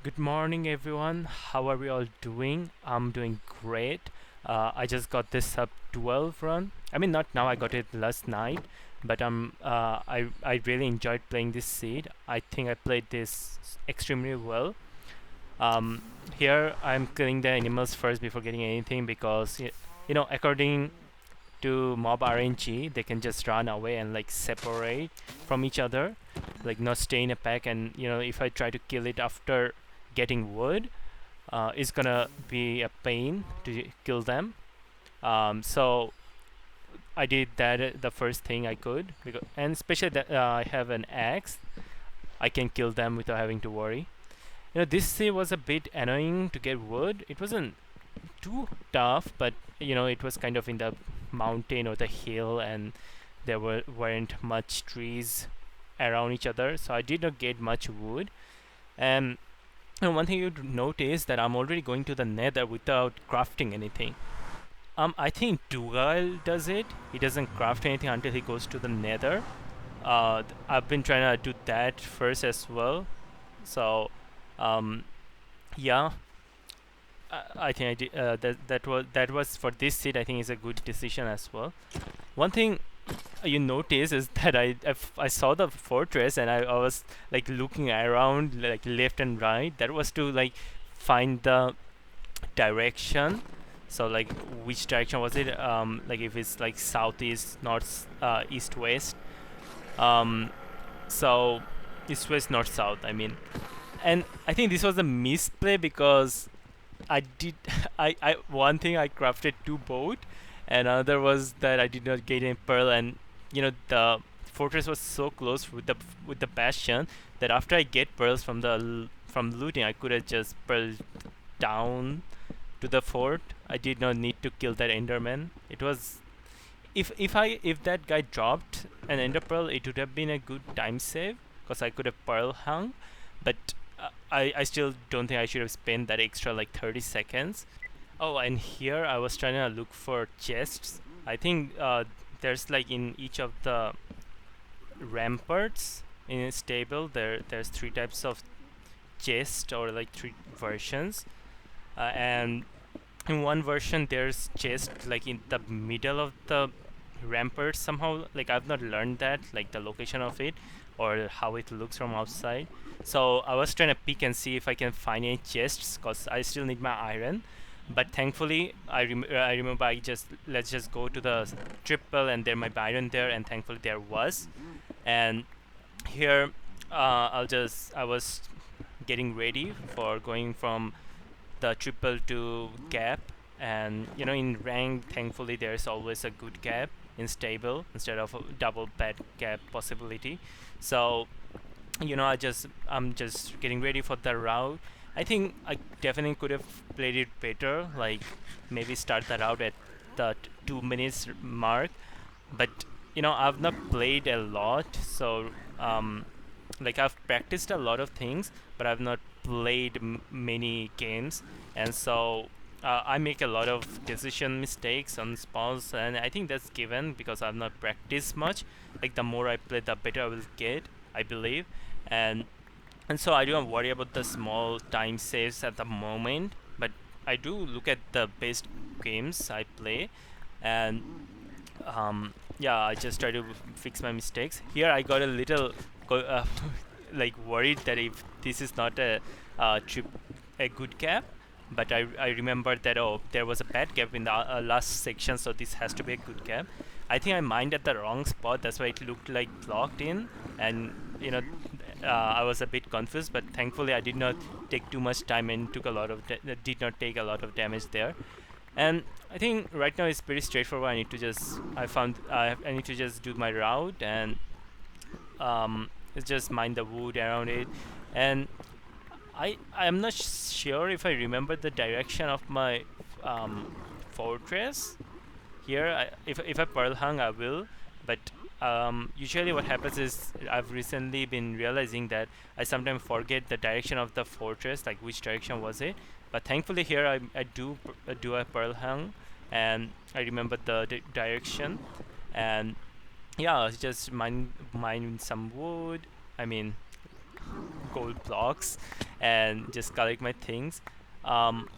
Good morning, everyone. How are we all doing? I'm doing great. I just got this sub 12 run. I mean, not now. I got it last night, but I really enjoyed playing this seed. I think I played this extremely well. Um, Here I'm killing the animals first before getting anything because according to mob RNG, they can just run away and like separate from each other, like not stay in a pack. And if I try to kill it after getting wood, it's gonna be a pain to kill them. So I did that the first thing I could, and especially that I have an axe, I can kill them without having to worry. This sea was a bit annoying to get wood. It wasn't too tough, but it was kind of in the mountain or the hill, and weren't much trees around each other, so I did not get much wood. And one thing you'd notice that I'm already going to the nether without crafting anything. I think Dougal does it. He doesn't craft anything until he goes to the nether. I've been trying to do that first as well. So, um, yeah, I think I did. That was for this seed. I think is a good decision as well. One thing you notice is that I saw the fortress, and I was like looking around like left and right. That was to like find the direction. So like which direction was it? Like if it's like southeast, north, east, west. Um, so east, west, north, south. I mean, and I think this was a misplay because I did. I one thing I crafted two boat, and another was that I did not get any pearl, and the fortress was so close with the bastion that after I get pearls from from looting, I could have just pearled down to the fort. I did not need to kill that enderman. It was if that guy dropped an ender pearl, it would have been a good time save because I could have pearl hung, but I still don't think I should have spent that extra like 30 seconds. Oh, and here I was trying to look for chests. I think there's like in each of the ramparts in a stable there's three types of chest, or like three versions. And in one version there's chest like in the middle of the rampart somehow. Like I've not learned that, like the location of it or how it looks from outside. So I was trying to pick and see if I can find any chests because I still need my iron. But thankfully I remember I just let's just go to the triple, and there might be iron there, and thankfully there was. And here I was getting ready for going from the triple to gap. And in rank, thankfully there's always a good gap in stable instead of a double bad gap possibility. So I'm just getting ready for the route. I think I definitely could have played it better, like maybe start the route at the 2 minutes mark. But I've not played a lot, so like I've practiced a lot of things, but I've not played many games, and so I make a lot of decision mistakes on spawns, and I think that's given because I've not practiced much. Like the more I play, the better I will get, I believe. And and so I don't worry about the small time saves at the moment, but I do look at the best games I play. And yeah, I just try to fix my mistakes. Here I got a little like worried that if this is not trip a good gap, but I remembered that, oh, there was a bad gap in the last section, so this has to be a good gap. I think I mined at the wrong spot, that's why it looked like locked in. And I was a bit confused, but thankfully I did not take too much time and did not take a lot of damage there. And I think right now it's pretty straightforward. I need to just do my route, and it's just mine the wood around it. And I'm not sure if I remember the direction of my fortress. Here, if I pearl hung, I will. But usually what happens is I've recently been realizing that I sometimes forget the direction of the fortress, like which direction was it. But thankfully here I do a pearl hung, and I remember the direction. And yeah, it's just mine some wood. I mean, gold blocks and just collect my things. Um,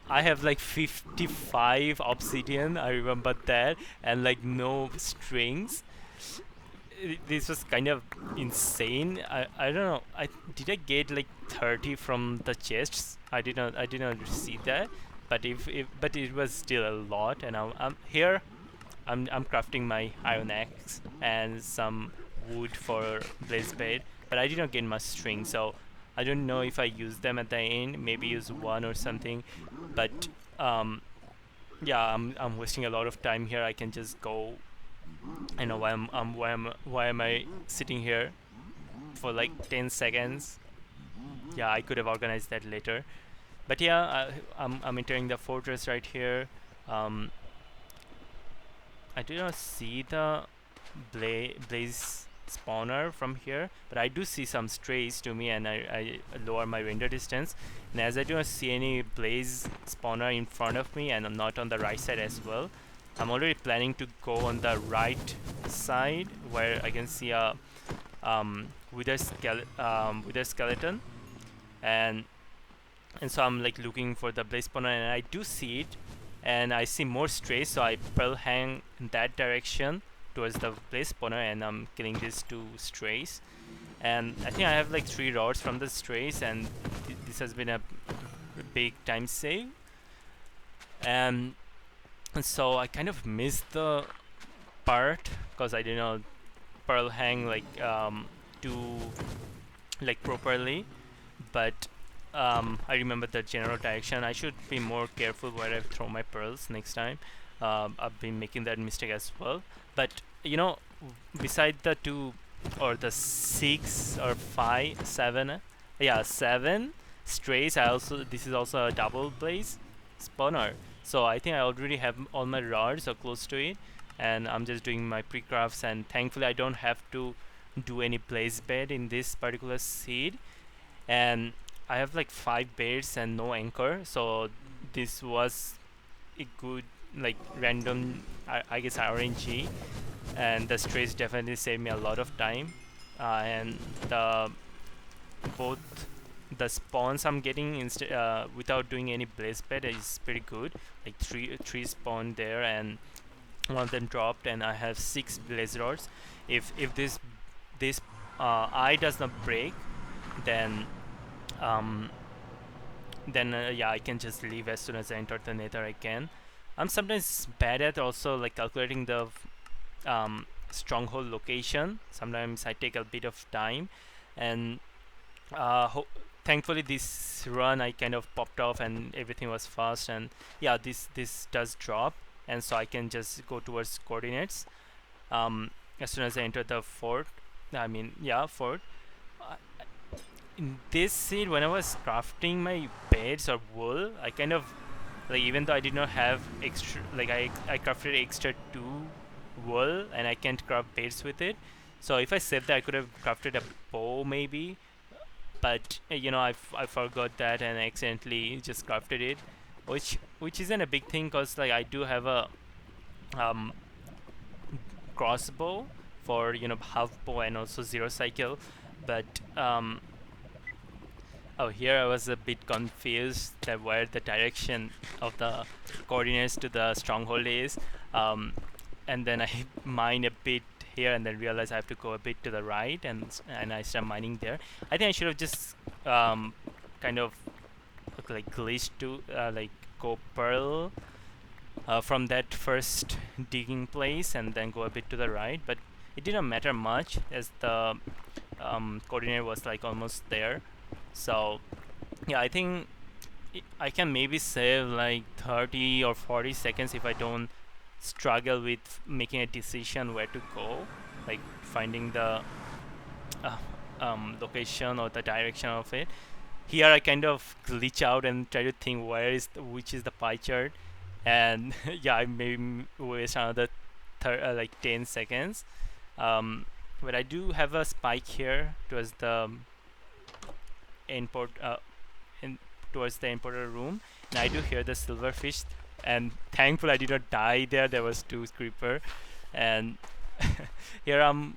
I have like 55 obsidian, I remember that, and like no strings. This was kind of insane. I don't know. I get like 30 from the chests. I did not see that, but but it was still a lot. And I'm here. I'm crafting my iron axe and some wood for blaze bed, but I did not get much string, so I don't know if I use them at the end. Maybe use one or something, but um, yeah, I'm wasting a lot of time here. I can just go. I know why am I sitting here for like 10 seconds? Yeah, I could have organized that later. But yeah, I'm entering the fortress right here. Um, I do not see the blaze spawner from here, but I do see some strays to me, and I lower my render distance. And as I do not see any blaze spawner in front of me, and I'm not on the right side as well, I'm already planning to go on the right side where I can see a wither skeleton, and so I'm like looking for the blaze spawner, and I do see it, and I see more strays, so I pearl hang in that direction towards the blaze spawner, and I'm killing these two strays. And I think I have like 3 rods from the strays, and this has been a big time save. And so I kind of missed the part because I did not pearl hang to like properly, but I remember the general direction. I should be more careful where I throw my pearls next time. I've been making that mistake as well. But beside the 2 or the 6 or 5, 7, yeah, 7 strays, this is also a double blaze spawner. So I think I already have all my rods or close to it, and I'm just doing my pre-crafts, and thankfully I don't have to do any blaze bed in this particular seed. And I have like 5 beds and no anchor, so this was a good like random I guess RNG, and the strays definitely saved me a lot of time. And the both the spawns I'm getting instead without doing any blaze bed is pretty good. Like three spawn there, and one of them dropped, and I have 6 blaze rods. If this eye does not break, then um, yeah, I can just leave as soon as I enter the nether again. I'm sometimes bad at also like calculating the stronghold location. Sometimes I take a bit of time, and thankfully this run I kind of popped off and everything was fast. And yeah, this does drop, and so I can just go towards coordinates as soon as I enter the fort. I mean, yeah, fort. Uh, in this seed, when I was crafting my beds or wool, I kind of like, even though I did not have extra, like I crafted extra 2 wool, and I can't craft beds with it. So if I saved that, I could have crafted a bow maybe, but I forgot that and accidentally just crafted it, which isn't a big thing because like I do have a um, crossbow for half bow and also 0 cycle, but oh, here I was a bit confused that where the direction of the coordinates to the stronghold is, and then I mine a bit here and then realize I have to go a bit to the right, and I start mining there. I think I should have just kind of like glitched to like go pearl from that first digging place and then go a bit to the right, but it didn't matter much as the coordinate was like almost there. So yeah, I think I can maybe save like 30 or 40 seconds if I don't struggle with making a decision where to go, like finding the uh, location or the direction of it. Here I kind of glitch out and try to think which is the pie chart, and yeah, I maybe waste another like 10 seconds. But I do have a spike here towards the import in towards the importer room, and I do hear the silverfish, and thankfully I did not die there. There was 2 creeper, and here I'm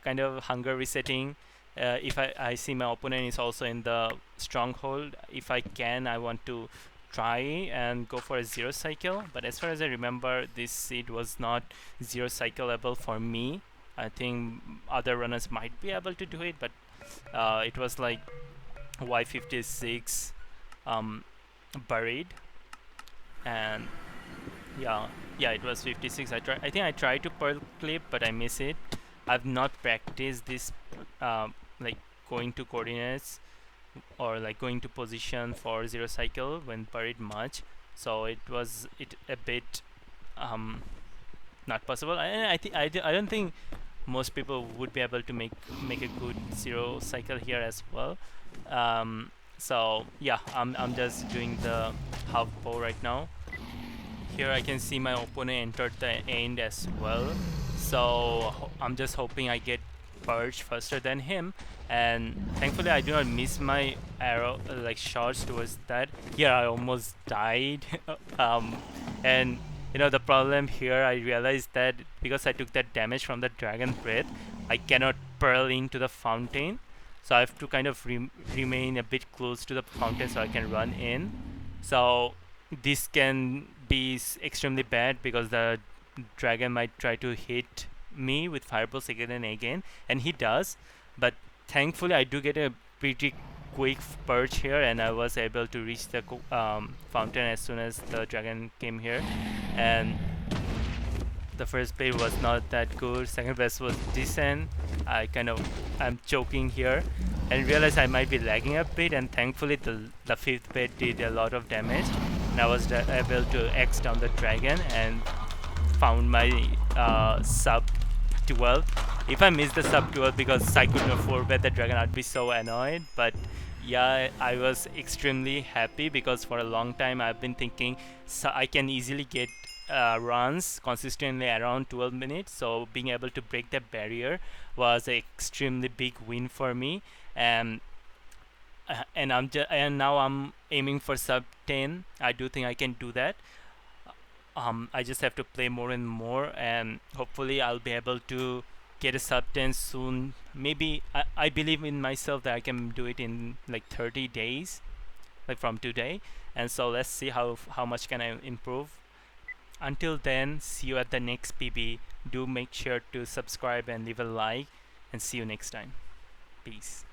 kind of hunger resetting, if I see my opponent is also in the stronghold, if I can, I want to try and go for a zero cycle. But as far as I remember, this seed was not zero cycleable for me. I think other runners might be able to do it, but it was like Y56 buried, and yeah, yeah, it was 56. I think I tried to pearl clip, but I miss it. I've not practiced this, like going to coordinates or like going to position for zero cycle when buried much. So it was a bit um, not possible. I don't think most people would be able to make a good zero cycle here as well. So yeah, I'm just doing the half bow right now. Here I can see my opponent entered the end as well. So I'm just hoping I get purged faster than him. And thankfully I do not miss my arrow, like shots towards that. Here I almost died. And you know the problem here, I realized that because I took that damage from the dragon breath, I cannot pearl into the fountain. So I have to kind of remain a bit close to the fountain so I can run in. So this can be extremely bad because the dragon might try to hit me with fireballs again and again, and he does. But thankfully I do get a pretty quick purge here, and I was able to reach the fountain as soon as the dragon came here. And the first play was not that good, second best was decent. I'm choking here and realize I might be lagging a bit, and thankfully the fifth bait did a lot of damage, and I was able to X down the dragon and found my sub 12. If I miss the sub 12 because I couldn't afford the dragon, I'd be so annoyed. But yeah, I was extremely happy because for a long time I've been thinking so I can easily get runs consistently around 12 minutes. So being able to break that barrier was an extremely big win for me. And and now I'm aiming for sub 10. I do think I can do that. I just have to play more and more, and hopefully I'll be able to get a sub 10 soon. Maybe I believe in myself that I can do it in like 30 days, like from today. And so let's see how much can I improve. Until then, see you at the next PB. Do make sure to subscribe and leave a like, and see you next time. Peace.